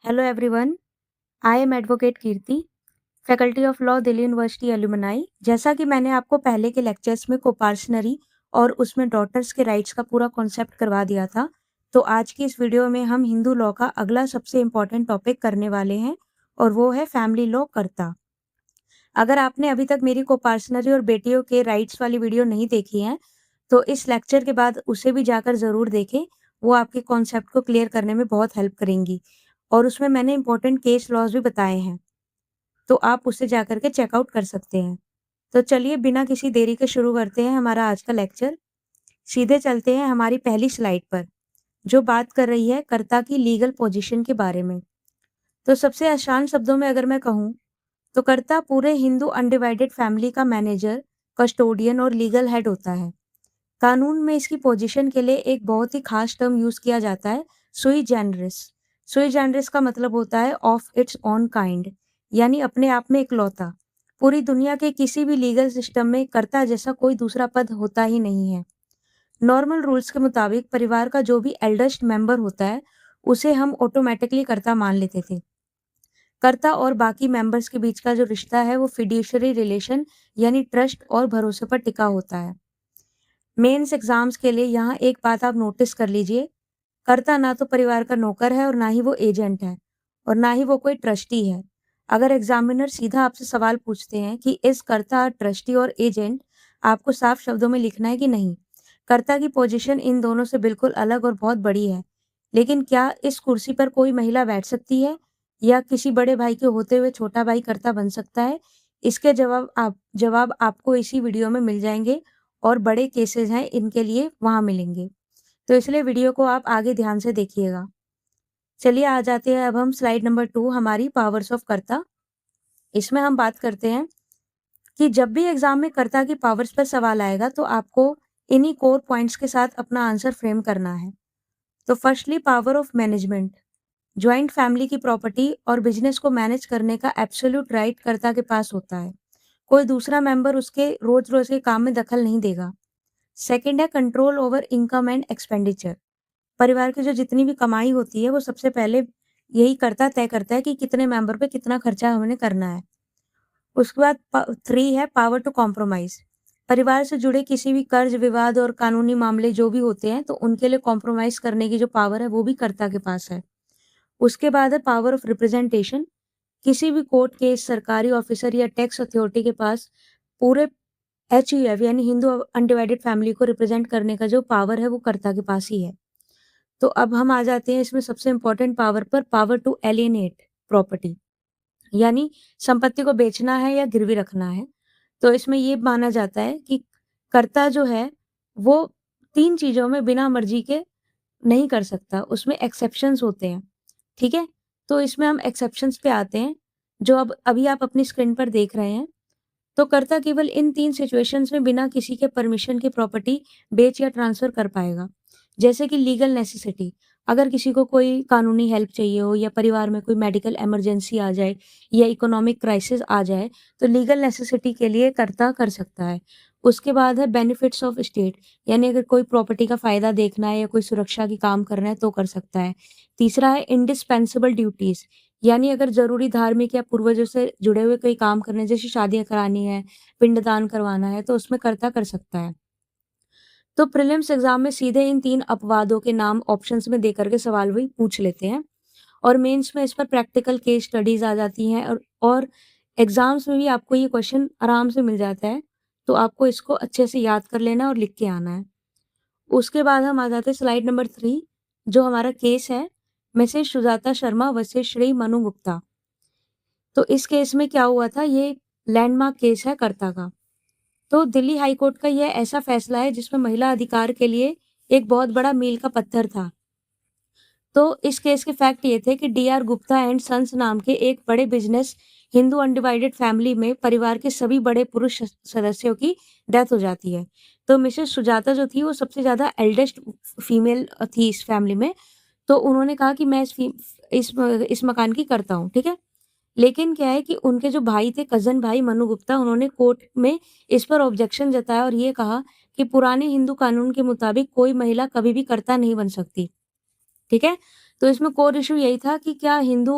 Hello everyone, I am Advocate Kirti, faculty of law Delhi university alumni. जैसा कि मैंने आपको पहले के लेक्चर्स में कोपार्सनरी और उसमें डॉटर्स के राइट्स का पूरा कॉन्सेप्ट करवा दिया था, तो आज की इस वीडियो में हम हिंदू लॉ का अगला सबसे इम्पोर्टेंट टॉपिक करने वाले हैं और वो है फैमिली लॉ कर्ता। अगर आपने अभी तक मेरी कोपार्सनरी और बेटियों के राइट्स वाली वीडियो नहीं देखी है, तो इस लेक्चर के बाद उसे भी जाकर ज़रूर देखें, वो आपके कॉन्सेप्ट को क्लियर करने में बहुत हेल्प करेंगी और उसमें मैंने इम्पोर्टेंट केस लॉज भी बताए हैं, तो आप उसे जाकर के चेकआउट कर सकते हैं। तो चलिए बिना किसी देरी के शुरू करते हैं हमारा आज का लेक्चर। सीधे चलते हैं हमारी पहली स्लाइड पर, जो बात कर रही है कर्ता की लीगल पोजीशन के बारे में। तो सबसे आसान शब्दों में अगर मैं कहूँ, तो कर्ता पूरे हिंदू अनडिवाइडेड फैमिली का मैनेजर, कस्टोडियन और लीगल हेड होता है। कानून में इसकी पोजीशन के लिए एक बहुत ही खास टर्म यूज किया जाता है, सुई जेनरिस। सुई जेनरिस का मतलब होता है ऑफ इट्स ओन काइंड, यानी अपने आप में इकलौता। पूरी दुनिया के किसी भी लीगल सिस्टम में कर्ता जैसा कोई दूसरा पद होता ही नहीं है। नॉर्मल रूल्स के मुताबिक परिवार का जो भी एल्डेस्ट मेंबर होता है, उसे हम ऑटोमेटिकली कर्ता मान लेते थे। कर्ता और बाकी मेंबर्स के बीच का जो रिश्ता है वो फिड्यूशरी रिलेशन यानी ट्रस्ट और भरोसे पर टिका होता है। मेंस एग्जाम्स के लिए यहाँ एक बात आप नोटिस कर लीजिए, कर्ता ना तो परिवार का नौकर है और ना ही वो एजेंट है और ना ही वो कोई ट्रस्टी है। अगर एग्जामिनर सीधा आपसे सवाल पूछते हैं कि इस कर्ता, ट्रस्टी और एजेंट, आपको साफ शब्दों में लिखना है कि नहीं। कर्ता की पोजीशन इन दोनों से बिल्कुल अलग और बहुत बड़ी है, लेकिन क्या इस कुर्सी पर कोई महिला बैठ सकती है या किसी बड़े भाई के होते हुए छोटा भाई कर्ता बन सकता है? इसके जवाब आपको इसी वीडियो में मिल जाएंगे और बड़े केसेस हैं इनके लिए वहां मिलेंगे। तो इसलिए वीडियो को आप आगे ध्यान से देखिएगा। चलिए आ जाते हैं अब हम स्लाइड नंबर 2 हमारी पावर्स ऑफ कर्ता। इसमें हम बात करते हैं कि जब भी एग्जाम में कर्ता की पावर्स पर सवाल आएगा तो आपको इन्हीं कोर पॉइंट्स के साथ अपना आंसर फ्रेम करना है। तो firstly power of management. Joint family की प्रॉपर्टी और बिजनेस को मैनेज करने का एब्सोल्यूट राइट कर्ता के पास होता है। कोई दूसरा मेंबर उसके रोज-रोज के काम में दखल नहीं देगा। सेकंड है control over income and expenditure. परिवार की जो जितनी भी कमाई होती है वो सबसे पहले यही कर्ता तय करता है कि कितने मेंबर पे कितना खर्चा हमने करना है। उसके बाद 3 है पावर टू कॉम्प्रोमाइज। परिवार से जुड़े किसी भी कर्ज, विवाद और कानूनी मामले जो भी होते हैं तो उनके लिए कॉम्प्रोमाइज करने की जो पावर है वो भी कर्ता के पास है। उसके बाद है पावर ऑफ रिप्रेजेंटेशन। किसी भी कोर्ट केस, सरकारी ऑफिसर या टैक्स अथॉरिटी के पास पूरे एचयूएफ यानी हिंदू अनडिवाइडेड फैमिली को रिप्रेजेंट करने का जो पावर है वो कर्ता के पास ही है। तो अब हम आ जाते हैं इसमें सबसे इम्पोर्टेंट पावर पर, पावर टू एलियनेट प्रॉपर्टी, यानी संपत्ति को बेचना है या गिरवी रखना है। तो इसमें ये माना जाता है कि कर्ता जो है वो 3 चीज़ों में बिना मर्ज़ी के नहीं कर सकता, उसमें एक्सेप्शंस होते हैं, ठीक है? तो इसमें हम एक्सेप्शंस पे आते हैं, जो अब अभी आप अपनी स्क्रीन पर देख रहे हैं। तो कर्ता केवल इन 3 सिचुएशंस में बिना किसी के परमिशन के प्रॉपर्टी बेच या ट्रांसफ़र कर पाएगा। जैसे कि लीगल नेसेसिटी, अगर किसी को कोई कानूनी हेल्प चाहिए हो या परिवार में कोई मेडिकल इमरजेंसी आ जाए या इकोनॉमिक क्राइसिस आ जाए, तो लीगल नेसेसिटी के लिए कर्ता कर सकता है। उसके बाद है बेनिफिट्स ऑफ स्टेट, यानी अगर कोई प्रॉपर्टी का फ़ायदा देखना है या कोई सुरक्षा की काम करना है तो कर सकता है। तीसरा है इंडिस्पेंसेबल ड्यूटीज़, यानी अगर ज़रूरी धार्मिक या पूर्वजों से जुड़े हुए कोई काम करने जैसे शादियाँ करानी है, पिंडदान करवाना है, तो उसमें कर्ता कर सकता है। तो प्रीलिम्स एग्ज़ाम में सीधे इन 3 अपवादों के नाम ऑप्शंस में देकर के सवाल भी पूछ लेते हैं और मेंस में इस पर प्रैक्टिकल केस स्टडीज़ आ जाती हैं और एग्ज़ाम्स में भी आपको ये क्वेश्चन आराम से मिल जाता है, तो आपको इसको अच्छे से याद कर लेना और लिख के आना है। उसके बाद हम आ जाते हैं स्लाइड नंबर 3, जो हमारा केस है, मिसेस सुजाता शर्मा वर्सेस श्री मनु गुप्ता। तो इस केस में क्या हुआ था, ये लैंडमार्क केस है कर्ता का। तो दिल्ली हाई कोर्ट का यह ऐसा फैसला है जिसमें महिला अधिकार के लिए एक बहुत बड़ा मील का पत्थर था। तो इस केस के फैक्ट ये थे कि डी.आर. गुप्ता एंड सन्स नाम के एक बड़े बिज़नेस हिंदू अनडिवाइडेड फैमिली में परिवार के सभी बड़े पुरुष सदस्यों की डेथ हो जाती है। तो मिसेस सुजाता जो थी वो सबसे ज़्यादा एल्डेस्ट फीमेल थी इस फैमिली में। तो उन्होंने कहा कि मैं इस मकान की करता हूँ, ठीक है? लेकिन क्या है कि उनके जो भाई थे, कज़न भाई मनु गुप्ता, उन्होंने कोर्ट में इस पर ऑब्जेक्शन जताया और ये कहा कि पुराने हिंदू कानून के मुताबिक कोई महिला कभी भी कर्ता नहीं बन सकती, ठीक है? तो इसमें कोर इश्यू यही था कि क्या हिंदू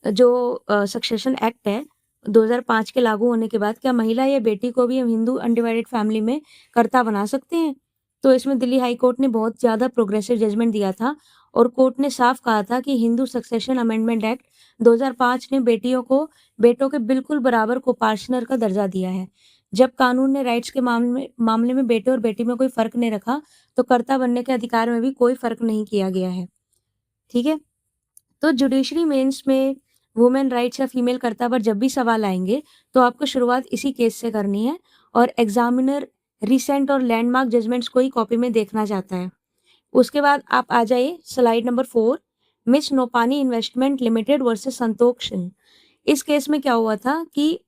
जो सक्सेशन एक्ट है 2005 के लागू होने के बाद क्या महिला या बेटी को भी हम हिंदू अनडिवाइडेड फैमिली में कर्ता बना सकते हैं? तो इसमें दिल्ली हाई कोर्ट ने बहुत ज़्यादा प्रोग्रेसिव जजमेंट दिया था और कोर्ट ने साफ कहा था कि हिंदू सक्सेशन अमेंडमेंट एक्ट 2005 ने बेटियों को बेटों के बिल्कुल बराबर को-पार्टनर का दर्जा दिया है। जब कानून ने राइट्स के मामले में बेटे और बेटी में कोई फ़र्क नहीं रखा, तो कर्ता बनने के अधिकार में भी कोई फ़र्क नहीं किया गया है। ठीक है? तो जुडिशरी मेंस में वुमेन राइट्स या फीमेल कर्ता पर जब भी सवाल आएँगे, तो आपको शुरुआत इसी केस से करनी है और एग्ज़ामिनर रिसेंट और लैंडमार्क जजमेंट्स को ही कॉपी में देखना चाहता है। उसके बाद आप आ जाइए slide number 4 miss Nopani investment limited versus Santhoshan. इस केस में क्या हुआ था कि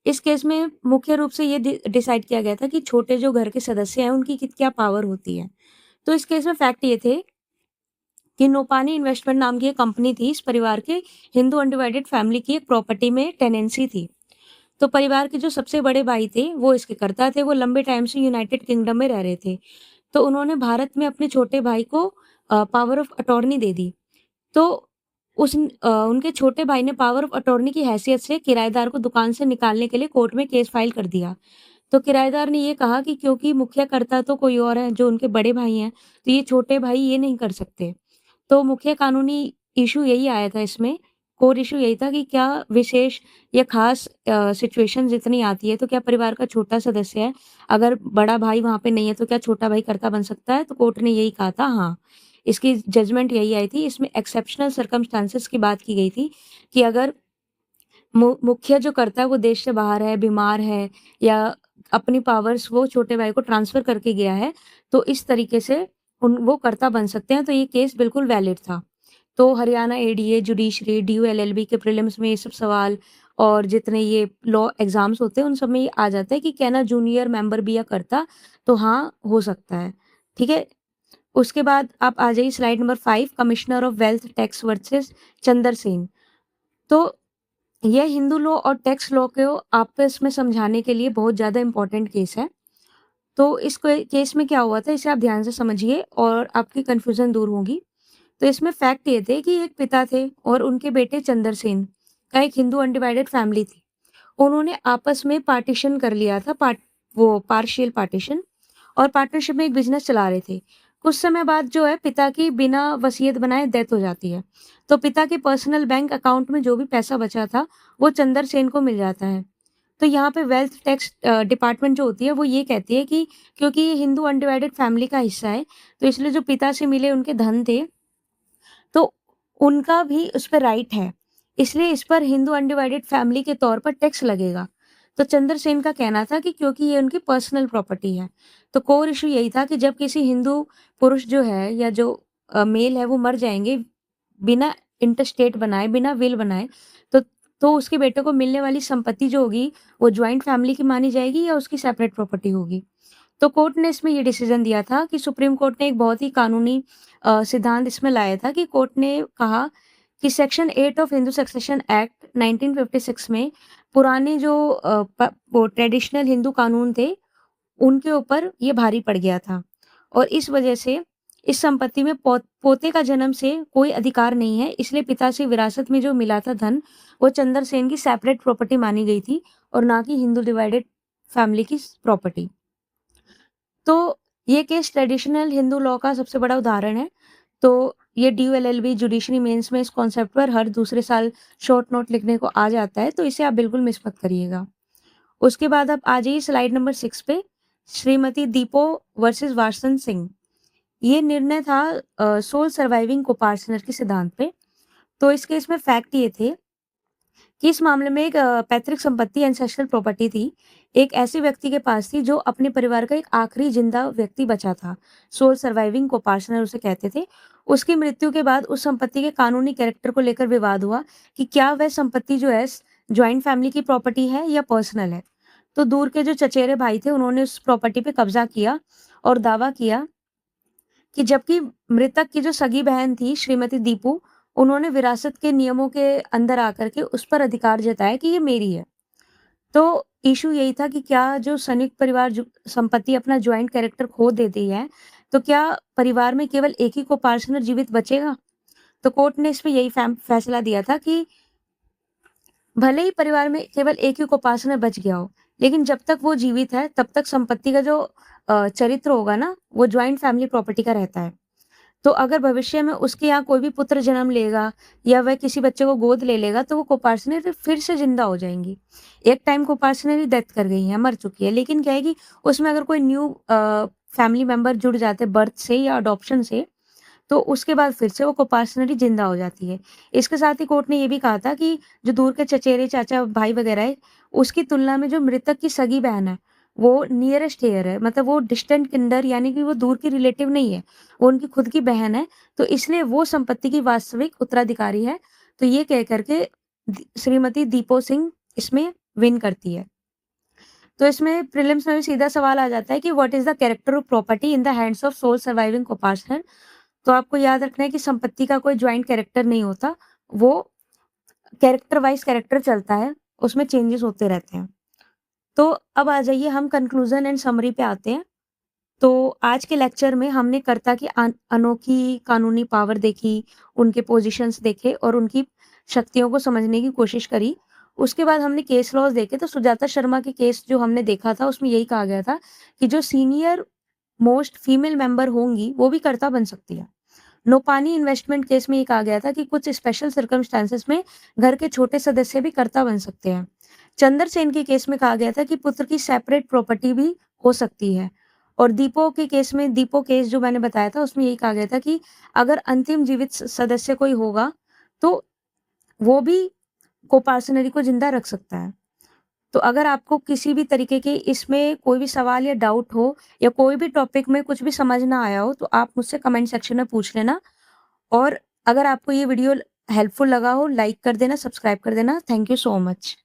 इस केस में मुख्य रूप से ये डिसाइड किया गया था कि छोटे जो घर के सदस्य हैं, उनकी क्या पावर होती है। तो इस केस में फैक्ट ये थे कि नोपानी इन्वेस्टमेंट नाम की एक कंपनी थी। इस परिवार के हिंदू अनडिवाइडेड फैमिली की एक प्रॉपर्टी में टेनेंसी थी। तो परिवार के जो सबसे बड़े भाई थे, वो इसके कर्ता थे। वो लंबे टाइम से यूनाइटेड किंगडम में रह रहे थे। तो उन्होंने भारत में अपने छोटे भाई को पावर ऑफ अटॉर्नी दे दी। तो उनके छोटे भाई ने पावर ऑफ अटॉर्नी की हैसियत से किराएदार को दुकान से निकालने के लिए कोर्ट में केस फाइल कर दिया। तो किराएदार ने ये कहा कि क्योंकि मुखिया कर्ता तो कोई और है, जो उनके बड़े भाई हैं, तो ये छोटे भाई ये नहीं कर सकते। तो मुख्य कानूनी इश्यू यही आया था इसमें, कोर इश्यू यही था कि क्या विशेष या ख़ास सिचुएशन जितनी आती है, तो क्या परिवार का छोटा सदस्य है, अगर बड़ा भाई वहाँ पे नहीं है, तो क्या छोटा भाई कर्ता बन सकता है? तो कोर्ट ने यही कहा था हाँ। इसकी जजमेंट यही आई थी। इसमें एक्सेप्शनल सर्कमस्टेंसेस की बात की गई थी कि अगर मुखिया जो कर्ता है वो देश से बाहर है, बीमार है या अपनी पावर्स वो छोटे भाई को ट्रांसफ़र करके गया है, तो इस तरीके से वो कर्ता बन सकते हैं। तो ये केस बिल्कुल वैलिड था। तो Haryana ADA, judiciary, DU LLB के प्रीलिम्स में ये सब सवाल और जितने ये लॉ एग्ज़ाम्स होते हैं, उन सब में ये आ जाता है कि क्या ना जूनियर मेंबर भी या कर्ता? तो हाँ, हो सकता है। ठीक है? उसके बाद आप आ जाइए slide number 5 commissioner of wealth tax versus Chander Sen. तो यह हिंदू लॉ और टैक्स लॉ को आपस में समझाने के लिए बहुत ज़्यादा इम्पोर्टेंट केस है। तो इस केस में क्या हुआ था, इसे आप ध्यान से समझिए और आपकी कन्फ्यूज़न दूर होगी। तो इसमें फैक्ट ये थे कि एक पिता थे और उनके बेटे चंदर सेन का एक हिंदू अनडिवाइडेड फैमिली थी। उन्होंने आपस में पार्टीशन कर लिया था, पार्शियल पार्टीशन और पार्टनरशिप में एक बिज़नेस चला रहे थे। कुछ समय बाद जो है पिता की बिना वसीयत बनाए डेथ हो जाती है। तो पिता के पर्सनल बैंक अकाउंट में जो भी पैसा बचा था, वो चंदर सेन को मिल जाता है। तो यहाँ पे वेल्थ टैक्स डिपार्टमेंट जो होती है वो ये कहती है कि क्योंकि ये हिंदू अनडिवाइडेड फैमिली का हिस्सा है, तो इसलिए जो पिता से मिले उनके धन थे, तो उनका भी उस पे राइट है। इसलिए इस पर हिंदू अनडिवाइडेड फैमिली के तौर पर टैक्स लगेगा। तो चंद्र सेन का कहना था कि क्योंकि ये उनकी पर्सनल प्रॉपर्टी है। तो कोर इश्यू यही था कि जब किसी हिंदू पुरुष जो है या जो मेल है वो मर जाएँगे, बिना इंटरस्टेट बनाए, बिना विल बनाए, तो तो उसके बेटे को मिलने वाली संपत्ति जो होगी, वो जॉइंट फैमिली की मानी जाएगी या उसकी सेपरेट प्रॉपर्टी होगी। तो कोर्ट ने इसमें ये डिसीजन दिया था कि सुप्रीम कोर्ट ने एक बहुत ही कानूनी सिद्धांत इसमें लाया था कि कोर्ट ने कहा कि section 8 of Hindu succession act 1956 में पुराने जो वो ट्रेडिशनल हिंदू कानून थे, उनके ऊपर ये भारी पड़ गया था और इस वजह से इस संपत्ति में पोते का जन्म से कोई अधिकार नहीं है, इसलिए पिता से विरासत में जो मिला था धन, वो चंदर सेन की सेपरेट प्रॉपर्टी मानी गई थी और ना कि हिंदू डिवाइडेड फैमिली की प्रॉपर्टी। तो ये केस ट्रेडिशनल हिंदू लॉ का सबसे बड़ा उदाहरण है। तो ये ड्यू एलएलबी जुडिशरी मेंस में इस कॉन्सेप्ट पर हर दूसरे साल शॉर्ट नोट लिखने को आ जाता है, तो इसे आप बिल्कुल मिस मत करिएगा। उसके बाद आप आ जाइए स्लाइड नंबर 6 पे, श्रीमती दीपो वर्सेस वासन सिंह। ये निर्णय था सोल सर्वाइविंग को-पार्टनर के सिद्धांत पे। तो इस केस में फैक्ट ये थे कि इस मामले में एक पैतृक संपत्ति एंसेस्ट्रल प्रॉपर्टी थी। एक ऐसे व्यक्ति के पास थी जो अपने परिवार का एक आखिरी जिंदा व्यक्ति बचा था। सोल सर्वाइविंग को-पार्टनर उसे कहते थे। उसकी मृत्यु के बाद उस संपत्ति के कानूनी कैरेक्टर को लेकर विवाद हुआ कि क्या वह संपत्ति जो है जॉइंट फैमिली की प्रॉपर्टी है या पर्सनल है। तो दूर के जो चचेरे भाई थे उन्होंने उस प्रॉपर्टी पे कब्जा किया और दावा किया कि जबकि मृतक की जो सगी बहन थी श्रीमती दीपू, उन्होंने विरासत के नियमों के अंदर आकर के उस पर अधिकार जताया कि ये मेरी है। तो इश्यू यही था कि क्या जो संयुक्त परिवार जो संपत्ति अपना जॉइंट कैरेक्टर खो देती है, तो क्या परिवार में केवल एक ही को-पार्टनर जीवित बचेगा? तो कोर्ट ने इसमें यही फैसला दिया था कि भले ही परिवार में केवल एक ही कोपार्सनर बच गया हो, लेकिन जब तक वो जीवित है, तब तक संपत्ति का जो चरित्र होगा ना, वो जॉइंट फैमिली प्रॉपर्टी का रहता है। तो अगर भविष्य में उसके यहाँ कोई भी पुत्र जन्म लेगा या वह किसी बच्चे को गोद ले लेगा, तो वो कोपार्सनरी फिर से ज़िंदा हो जाएँगी। एक टाइम कोपार्सनरी डेथ कर गई है, मर चुकी है, लेकिन क्या है कि उसमें अगर कोई न्यू फैमिली मेंबर जुड़ जाते बर्थ से या अडॉप्शन से, तो उसके बाद फिर से वो कोपार्सनरी ज़िंदा हो जाती है। इसके साथ ही कोर्ट ने ये भी कहा था कि जो दूर के चचेरे, चाचा, भाई वगैरह है, उसकी तुलना में जो मृतक की सगी बहन है, वो नियरेस्ट हेयर है, मतलब वो डिस्टेंट किंडर यानी कि वो दूर की रिलेटिव नहीं है, वो उनकी खुद की बहन है, तो इसलिए वो संपत्ति की वास्तविक उत्तराधिकारी है। तो ये कह कर के श्रीमती दीपो सिंह इसमें विन करती है। तो इसमें प्रीलिम्स में भी सीधा सवाल आ जाता है कि what is the character of property in the hands of sole surviving coparcener. तो आपको याद रखना है कि संपत्ति का कोई जॉइंट कैरेक्टर नहीं होता, वो कैरेक्टर वाइज़ कैरेक्टर चलता है, उसमें चेंजेस होते रहते हैं। तो अब आ जाइए हम कंक्लूज़न एंड समरी पे आते हैं। तो आज के लेक्चर में हमने कर्ता की अनोखी कानूनी पावर देखी, उनके पोज़ीशंस देखे और उनकी शक्तियों को समझने की कोशिश करी। उसके बाद हमने केस लॉज़ देखे, तो सुजाता शर्मा के केस जो हमने देखा था, उसमें यही कहा गया था कि जो सीनियर मोस्ट फीमेल मेंबर होंगी, वो भी कर्ता बन सकती है। नोपानी इन्वेस्टमेंट केस में ये कहा गया था कि कुछ स्पेशल सर्कमस्टेंसेस में घर के छोटे सदस्य भी कर्ता बन सकते हैं। चंद्र सेन के केस में कहा गया था कि पुत्र की सेपरेट प्रॉपर्टी भी हो सकती है। और दीपो के केस में, दीपो केस जो मैंने बताया था, उसमें यही कहा गया था कि अगर अंतिम जीवित सदस्य कोई होगा, तो वो भी कोपार्सनरी को जिंदा रख सकता है। तो अगर आपको किसी भी तरीके के इसमें कोई भी सवाल या डाउट हो या कोई भी टॉपिक में कुछ भी समझ ना आया हो, तो आप मुझसे कमेंट सेक्शन में पूछ लेना। और अगर आपको ये वीडियो हेल्पफुल लगा हो, लाइक कर देना, सब्सक्राइब कर देना। Thank you so much.